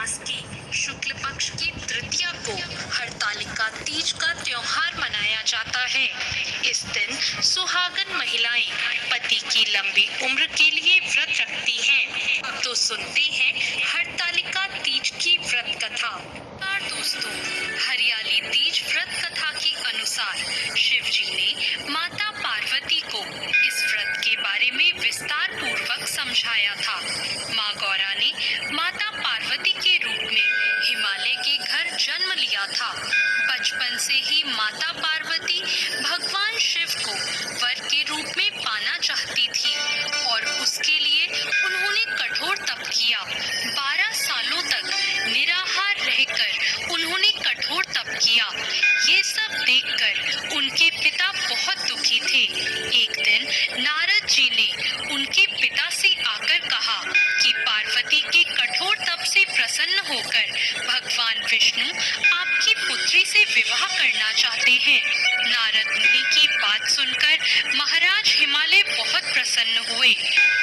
मास की शुक्ल पक्ष की तृतीया को हरतालिका तीज का त्योहार मनाया जाता है। इस दिन सुहागन महिलाएं पति की लंबी उम्र के लिए व्रत रखती हैं। अब तो सुनते हैं हरतालिका तीज की व्रत कथा। दोस्तों, हरियाली तीज व्रत कथा के अनुसार शिव जी ने माता पार्वती को इस व्रत के बारे में विस्तार पूर्वक समझाया था। माँ गौरा ने माता पार्वती के रूप में हिमालय के घर जन्म लिया था। बचपन से ही माता पार्वती भगवान शिव को वर के रूप में पाना चाहती थी और उसके लिए उन्होंने कठोर तप किया। 12 सालों तक निराहार रहकर उन्होंने कठोर तप किया। ये सब देखकर उनके पिता बहुत दुखी थे। एक दिन नारद जी ने उनके पिता से आकर कहा कि पार्वती के कठोर तप से प्रसन्न होकर भगवान विष्णु आपकी पुत्री से विवाह करना चाहते हैं। नारद मुनि की बात सुनकर महाराज हिमालय बहुत प्रसन्न हुए।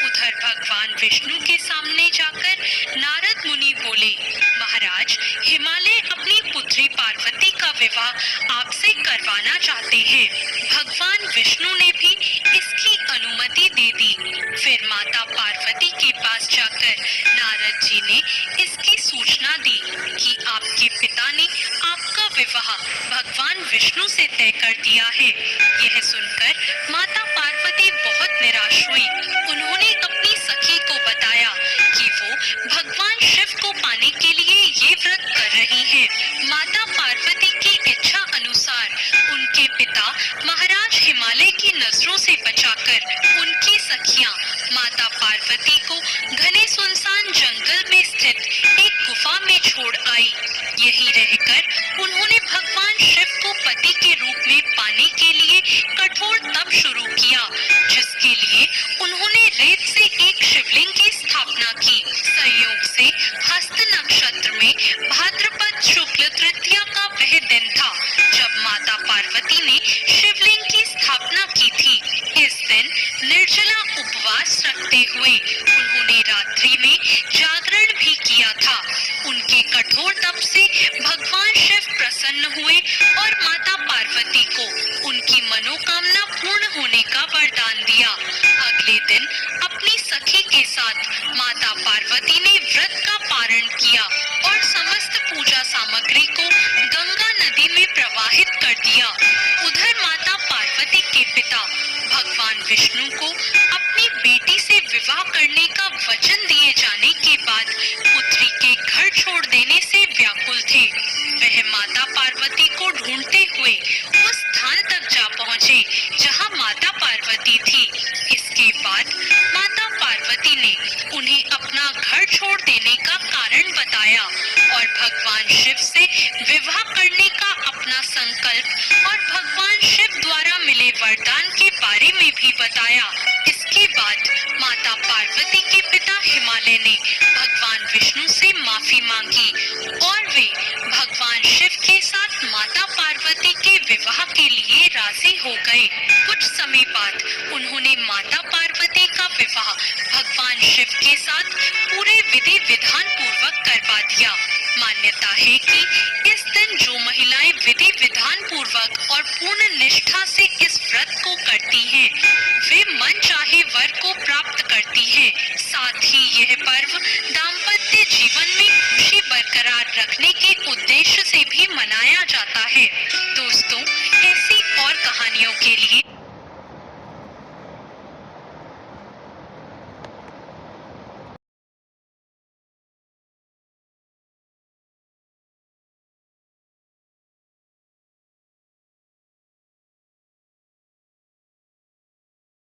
उधर भगवान विष्णु के सामने जाकर नारद मुनि बोले, महाराज, हिमालय अपनी पुत्री पार्वती का विवाह आपसे करवाना चाहते हैं। भगवान विष्णु ने भी इसकी अनुमति दे दी। फिर माता पार्वती के पास जाकर नारद जी ने इसकी सूचना दी कि आपके पिता ने आपका विवाह भगवान विष्णु से तय कर दिया है। यह सुनकर माता पार्वती बहुत निराश हुई। उन्होंने अपनी सखी को बताया कि वो भगवान शिव को पाने के लिए ये व्रत कर रही है। माता पार्वती की इच्छा अनुसार उनके पिता महाराज हिमालय की नजरों से बचाकर उनकी सखियां माता पार्वती को घने सुनसान जंगल में स्थित एक गुफा में छोड़ आई। यहीं रहकर उन्होंने भगवान शिव को पति के रूप में पाने के लिए कठोर तप शुरू किया, जिसके लिए उन्होंने रेत से एक शिवलिंग की स्थापना की। संयोग से हस्त नक्षत्र में भाद्रपद शुक्ल तृतीया का वह दिन था जब माता पार्वती ने शिवलिंग की स्थापना की थी। इस दिन निर्जला उपवास रखते हुए उन्होंने रात्रि में जागरण भी किया था। उनके कठोर तप से भगवान शिव प्रसन्न हुए और माता पार्वती को उनकी मनोकामना पूर्ण होने का वरदान दिया। अगले दिन अपनी सखी के साथ माता पार्वती ने व्रत का पारण किया और समस्त पूजा सामग्री को गंगा नदी में प्रवाहित कर दिया। उधर माता पार्वती के पिता भगवान विष्णु को अपनी बेटी से विवाह करने का वचन दिए जाने के बाद पुत्री के घर छोड़ देने से व्याकुल थे। वह माता पार्वती को ढूंढते हुए उस स्थान तक जा पहुँचे जहाँ माता पार्वती थी। इसके बाद माता पार्वती ने उन्हें अपना घर छोड़ देने का कारण बताया और भगवान शिव से विवाह करने का अपना संकल्प और भगवान शिव द्वारा मिले वरदान के बारे में भी बताया। इसके बाद माता पार्वती के पिता हिमालय ने भगवान विष्णु से माफी मांगी और वे भगवान शिव के साथ माता पार्वती के विवाह के लिए राजी हो गए। कुछ समय बाद उन्होंने माता पार्वती का विवाह भगवान शिव के साथ पूरे विधि विधान पूर्वक करवा दिया। मान्यता है कि इस दिन जो महिलाएं विधि विधान पूर्वक और पूर्ण निष्ठा से इस व्रत को करती हैं, वे मन चाहे वर को प्राप्त करती हैं। साथ ही यह पर्व दाम्पत्य जीवन में खुशी बरकरार रखने के उद्देश्य से भी मनाया जाता है। दोस्तों, ऐसी और कहानियों के लिए